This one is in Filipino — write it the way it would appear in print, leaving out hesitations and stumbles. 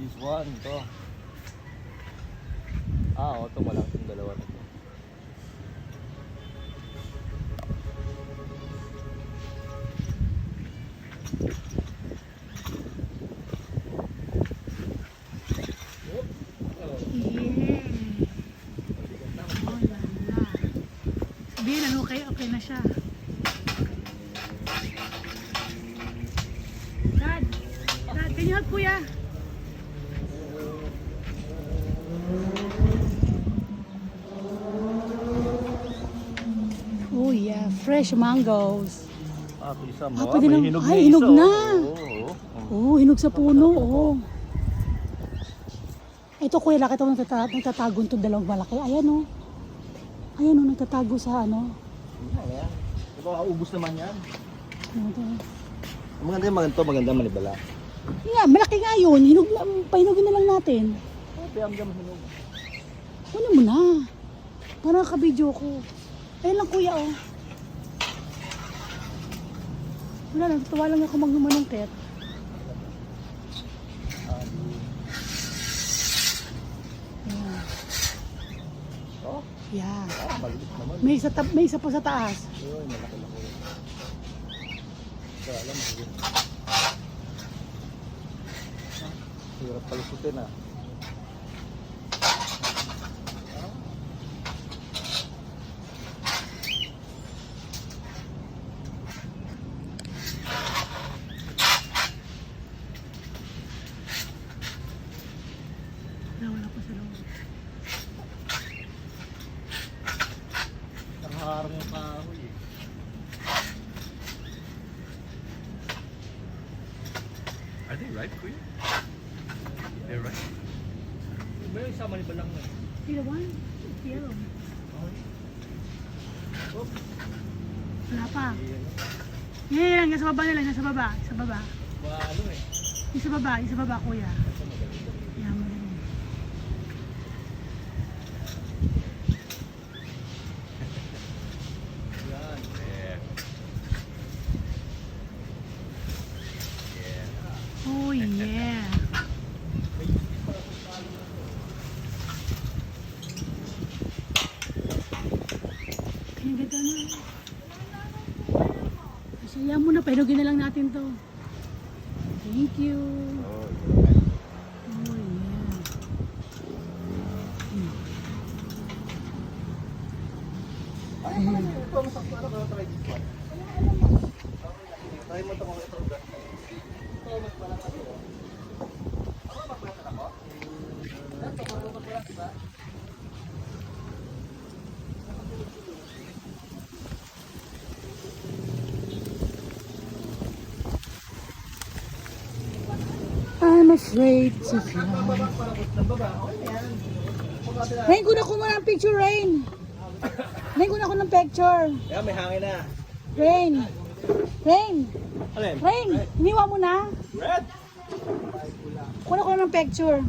This one, ito. Ito mo lang itong dalawa na ito. Sabihin, okay na siya. Dad, can you help kuya? Oh yeah, fresh mangoes. Ito isa mo. Pwede May lang. hinog Ay, na hinog isa. na. Oo. Hinog sa puno. Ito kuya, lakit ako nagtatago itong dalawang malaki. Ayan nagtatago sa ano. Ayan. Ito, ubus naman yan. Ito. Maganda manibala. Yeah, malaki nga yun. Pahinugin na lang natin. Piyam-jam hinog. Ano mo na? Parang ka-video ko. Ayun lang kuya Wala lang, tuwa lang ako magnumanungkit. Yeah. Maliit naman. May isa pa sa taas. Ayun, malaki-laki. Kaya alam mo. Hirap palusutin Wala pa sa loob. Nakaharang yung kahoy Are they ripe, Kuya? They're ripe. May isa manibalang na. See the one? It's yellow. Wala pa. Yan, sa baba nila, sa baba. Sa baba. Ano eh. Yung sa baba kuya. Yan, magaling. Yan. Oh yeah. Kaya ganda na. Masaya mo na, pahinugin na lang natin to. Thank you. Oh yeah. Ito, masakto ano ka try this one. Try mo ito mga ito. Ito, mas malaki ito. Ako, mas malaki ako? Ito, mas malaki ba? I'm afraid to fly. Rain, kuna ko muna ang picture, Rain. Rain, kuna ko ng picture. Yan, may hangin na. Rain. Rain. Alin? Rain, iniwa mo na. Red! Kuna ko ng picture.